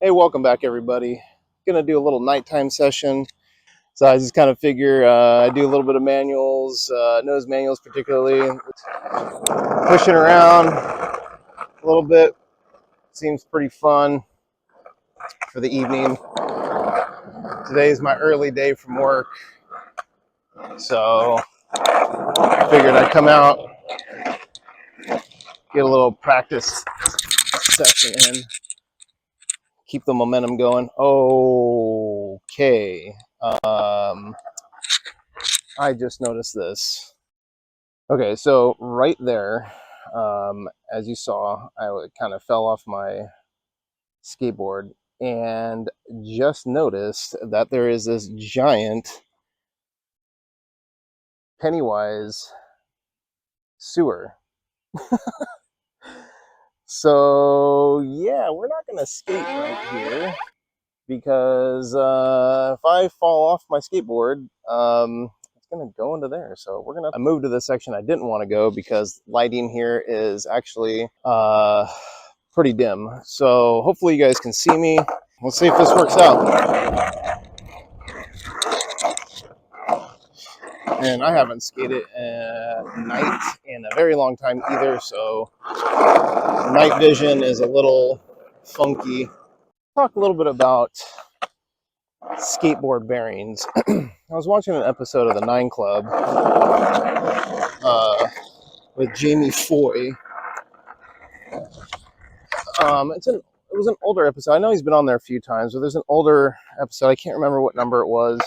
Hey, welcome back, everybody. Gonna do a little nighttime session. So I just kind of figure I do a little bit of manuals, nose manuals particularly. Pushing around a little bit seems pretty fun for the evening. Today's my early day from work, so I figured I'd come out, get a little practice session in, keep the momentum going. Okay. I just noticed this. Okay, so right there, as you saw, I kind of fell off my skateboard and just noticed that there is this giant Pennywise sewer. So yeah, we're not gonna skate right here because if I fall off my skateboard, it's gonna go into there. So I moved to the section I didn't want to go because lighting here is actually pretty dim. So hopefully you guys can see me. Let's see if this works out. And I haven't skated at night in a very long time either, so night vision is a little funky. Talk a little bit about skateboard bearings. I was watching an episode of the 9 Club with Jamie Foy. It was an older episode. I know he's been on there a few times, but there's an older episode. I can't remember what number it was.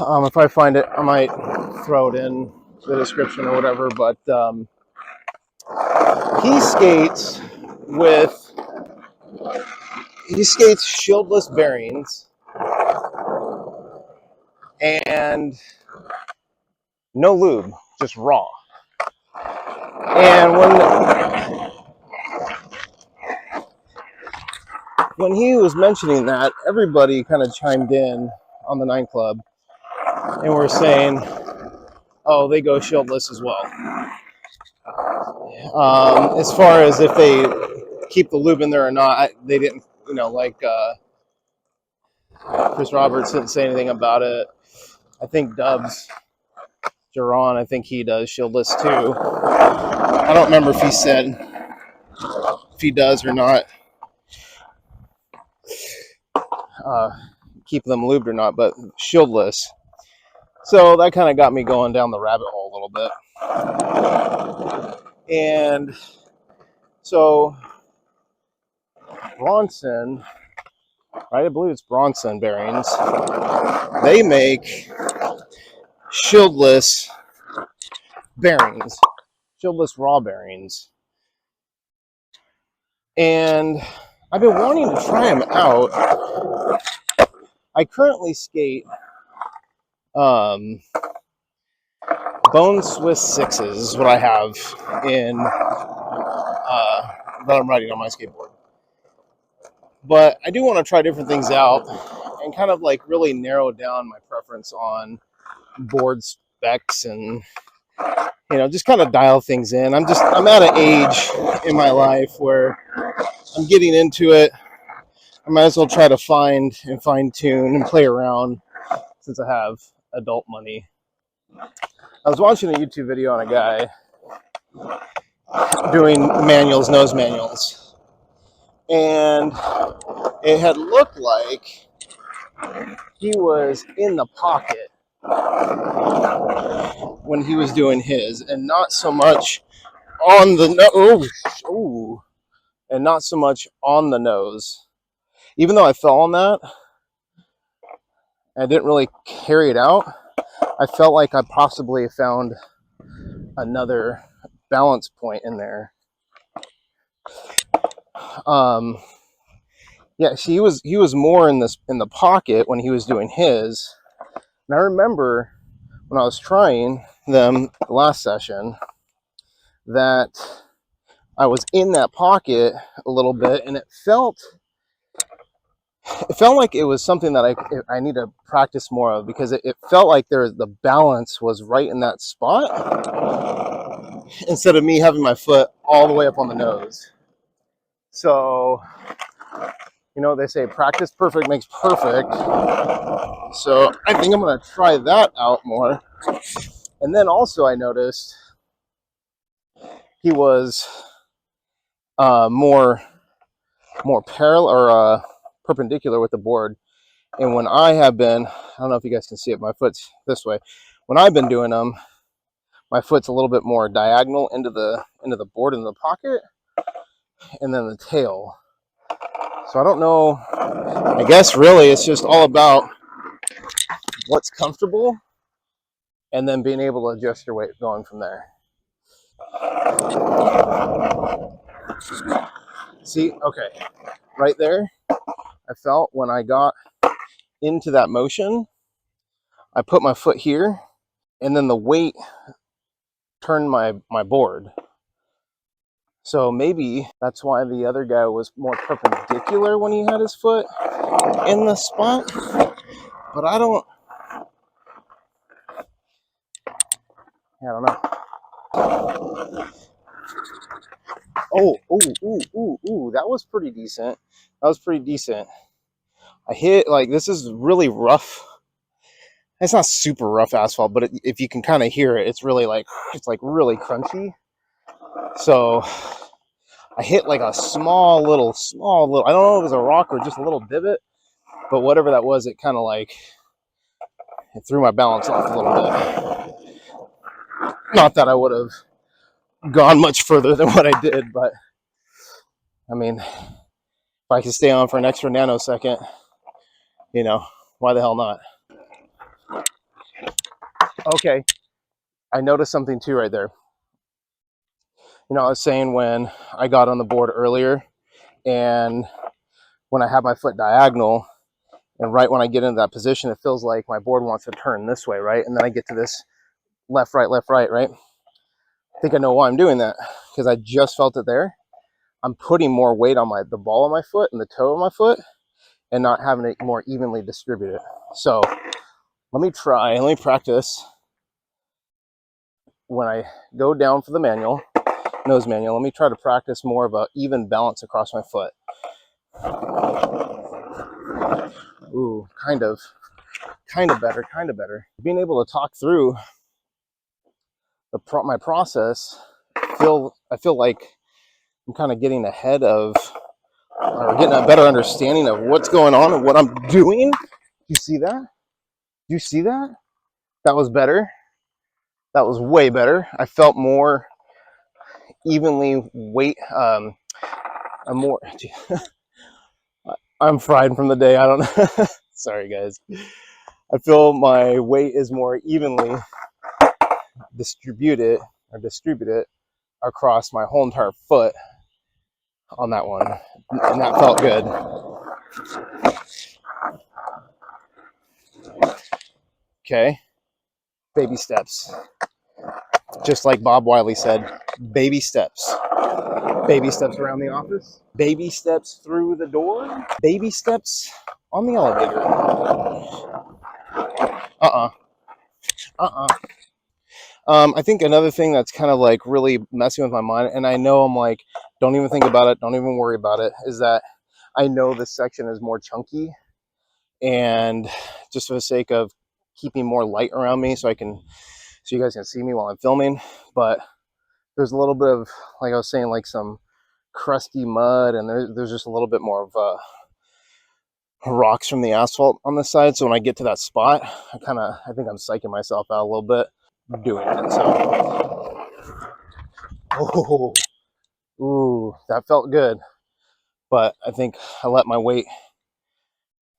If I find it, I might throw it in the description or whatever. But he skates shieldless bearings and no lube, just raw. And when he was mentioning that, everybody kind of chimed in on the 9 Club and were saying, oh, they go shieldless as well. As far as if they keep the lube in there or not, they didn't, like Chris Roberts didn't say anything about it. I think Dubs Duran, I think he does shieldless too. I don't remember if he said if he does or not. Keep them lubed or not, but shieldless. So that kind of got me going down the rabbit hole a little bit. And so Bronson, right? I believe it's Bronson bearings. They make shieldless bearings, shieldless raw bearings. And I've been wanting to try them out. I currently skate Bone Swiss 6s is what I have in that I'm riding on my skateboard. But I do want to try different things out and kind of like really narrow down my preference on board specs and just kind of dial things in. I'm at an age in my life where I'm getting into it. I might as well try to find and fine tune and play around since I have adult money. I was watching a YouTube video on a guy doing nose manuals, and it had looked like he was in the pocket when he was doing his, and not so much on the nose. And not so much on the nose. Even though I fell on that, I didn't really carry it out. I felt like I possibly found another balance point in there. Yeah, he was more in the pocket when he was doing his. And I remember when I was trying them last session that I was in that pocket a little bit, and it felt like it was something that I need to practice more of, because it felt like the balance was right in that spot instead of me having my foot all the way up on the nose. So You know, they say practice perfect makes perfect. So I think I'm going to try that out more. And then also I noticed he was more parallel or perpendicular with the board. And when I have been, I don't know if you guys can see it, my foot's this way. When I've been doing them, my foot's a little bit more diagonal into the board in the pocket, and then the tail. So I don't know. I guess really it's just all about what's comfortable, and then being able to adjust your weight going from there. See, okay, right there, I felt when I got into that motion, I put my foot here, and then the weight turned my board. So maybe that's why the other guy was more perpendicular when he had his foot in the spot. But I don't know. Oh, that was pretty decent. I hit, like, this is really rough. It's not super rough asphalt, but if you can kind of hear it, it's really like, it's like really crunchy. So I hit like a small little, I don't know if it was a rock or just a little divot, but whatever that was, it kind of like, it threw my balance off a little bit. Not that I would have gone much further than what I did, but I mean, if I could stay on for an extra nanosecond, you know, why the hell not? Okay, I noticed something too right there. You know, I was saying when I got on the board earlier, and when I have my foot diagonal, and right when I get into that position, it feels like my board wants to turn this way, right? And then I get to this left, right, right? I think I know why I'm doing that, because I just felt it there. I'm putting more weight on the ball of my foot and the toe of my foot, and not having it more evenly distributed. So let me practice when I go down for the nose manual. Let me try to practice more of an even balance across my foot. Ooh, kind of better. Being able to talk through my process, I feel like I'm kind of getting ahead of, or getting a better understanding of what's going on and what I'm doing. You see that? You see that? That was better. That was way better. I felt more evenly weight. I'm more. I'm fried from the day. I don't know. Sorry, guys. I feel my weight is more evenly distributed across my whole entire foot on that one, and that felt good. Okay, baby steps. Just like Bob Wiley said, baby steps. Baby steps around the office, baby steps through the door, baby steps on the elevator. I think another thing that's kind of like really messing with my mind, and I know I'm like, don't even think about it, don't even worry about it, is that I know this section is more chunky, and just for the sake of keeping more light around me, so you guys can see me while I'm filming. But there's a little bit of, like I was saying, like some crusty mud, and there's just a little bit more of rocks from the asphalt on the side. So when I get to that spot, I think I'm psyching myself out a little bit doing it. So, oh, ooh, that felt good. But I think I let my weight,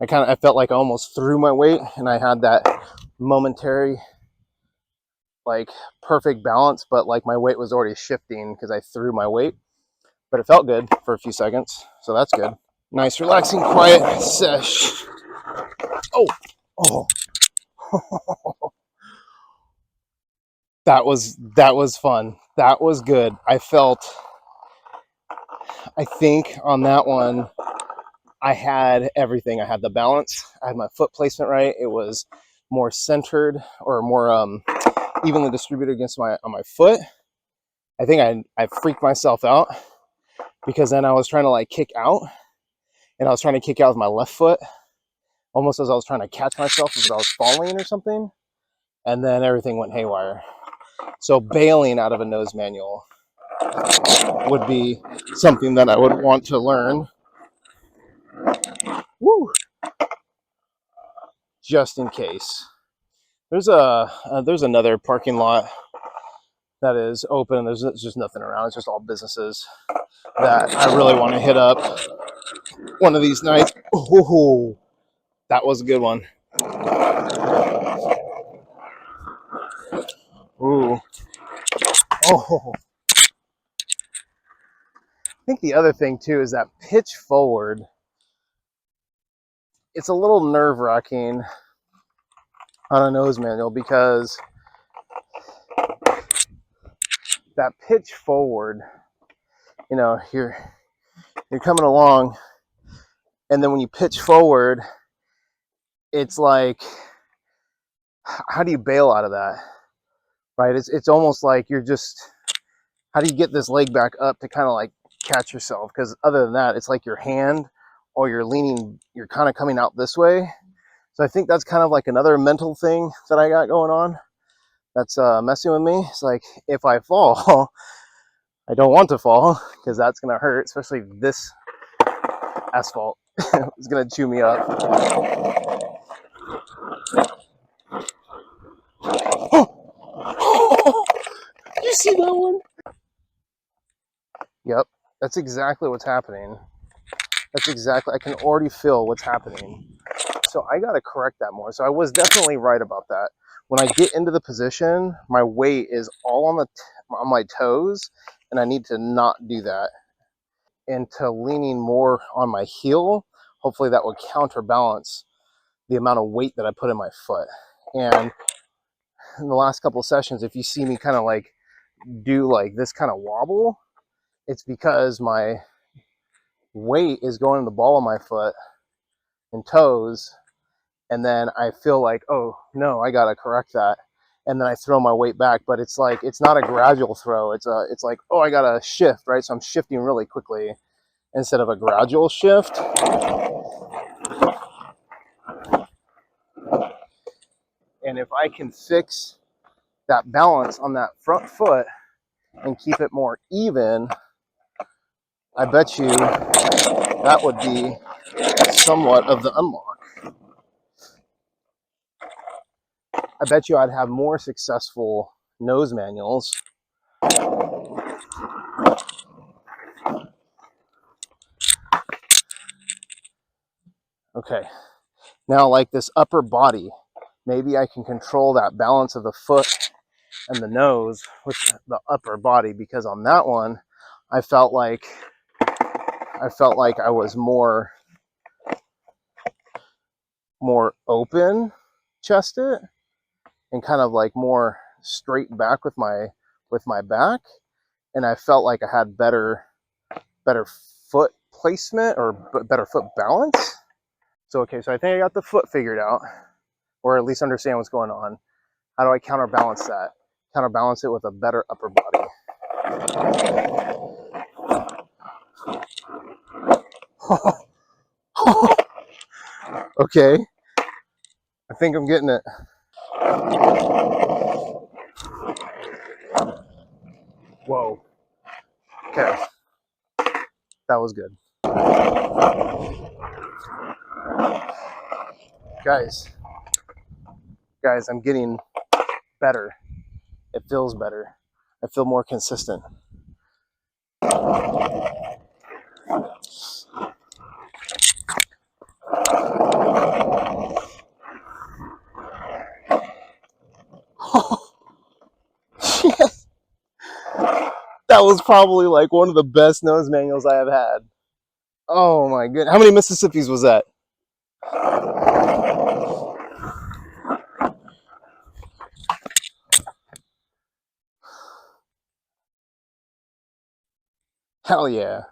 I felt like I almost threw my weight, and I had that momentary, like, perfect balance, but like my weight was already shifting because I threw my weight. But it felt good for a few seconds, so that's good. Nice, relaxing, quiet sesh. Oh, that was fun. That was good. I think on that one, I had everything. I had the balance. I had my foot placement right. It was more centered, or more evenly distributed on my foot. I think I freaked myself out, because then I was trying to like kick out, and I was trying to kick out with my left foot, almost as I was trying to catch myself as I was falling or something, and then everything went haywire. So bailing out of a nose manual would be something that I would want to learn. Woo! Just in case. There's another parking lot that is open. There's just nothing around. It's just all businesses that I really want to hit up one of these nights. Ooh, that was a good one. Ooh. Oh. I think the other thing too is that pitch forward. It's a little nerve-wracking on a nose manual because that pitch forward, you know, you're coming along, and then when you pitch forward, it's like, how do you bail out of that? Right? It's almost like you're just, how do you get this leg back up to kind of like catch yourself? Because other than that, it's like your hand or you're leaning, you're kind of coming out this way. So I think that's kind of like another mental thing that I got going on that's messing with me. It's like, if I fall, I don't want to fall because that's going to hurt, especially this asphalt is going to chew me up. You see that one? Yep, that's exactly what's happening. That's exactly, I can already feel what's happening. So I got to correct that more. So I was definitely right about that. When I get into the position, my weight is all on my toes, and I need to not do that. Into leaning more on my heel, hopefully that will counterbalance the amount of weight that I put in my foot. And in the last couple of sessions, if you see me kind of like do like this kind of wobble, it's because my weight is going in the ball of my foot and toes, and then I feel like, oh no, I gotta correct that, and then I throw my weight back. But it's like, it's not a gradual throw. It's like, oh, I gotta shift, right? So I'm shifting really quickly instead of a gradual shift. And if I can fix that balance on that front foot and keep it more even, I bet you that would be somewhat of the unlock. I bet you I'd have more successful nose manuals. Okay, now like this upper body, maybe I can control that balance of the foot and the nose with the upper body, because on that one, I felt like I was more open chested and kind of like more straight back with my back, and I felt like I had better foot placement or better foot balance. So okay, so I think I got the foot figured out, or at least understand what's going on. How do I counterbalance that? Counterbalance it with a better upper body. Okay, I think I'm getting it. Whoa. Okay, that was good. Guys, I'm getting better. It feels better. I feel more consistent. Yes. That was probably like one of the best nose manuals I have had. Oh my goodness. How many Mississippis was that? Hell yeah.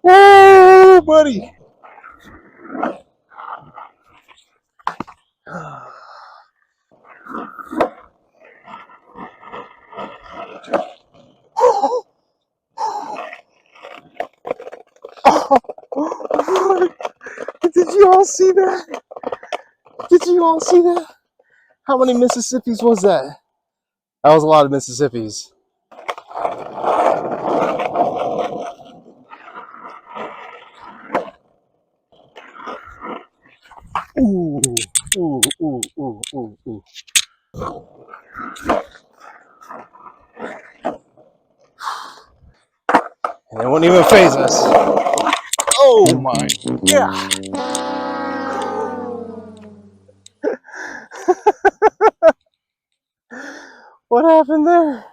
Whoa, buddy. Did you all see that? Did you all see that? How many Mississippis was that? That was a lot of Mississippis. Ooh, ooh, ooh, ooh, ooh, ooh. And it wouldn't even faze us. Oh my God. What happened there?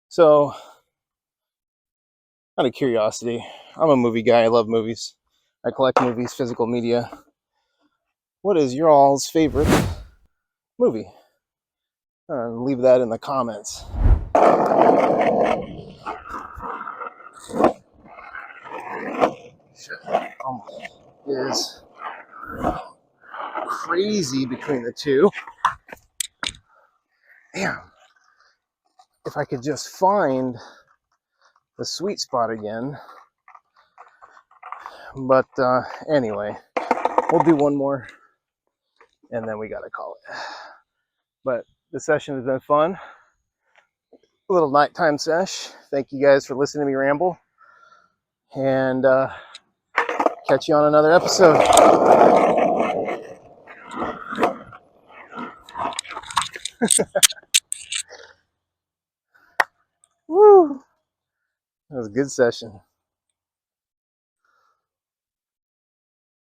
So, out of curiosity, I'm a movie guy. I love movies. I collect movies, physical media. What is your all's favorite movie? Leave that in the comments. Is crazy between the two. Damn. If I could just find the sweet spot again. But anyway, we'll do one more and then we gotta call it. But the session has been fun. A little nighttime sesh. Thank you guys for listening to me ramble. And catch you on another episode. Woo! That was a good session.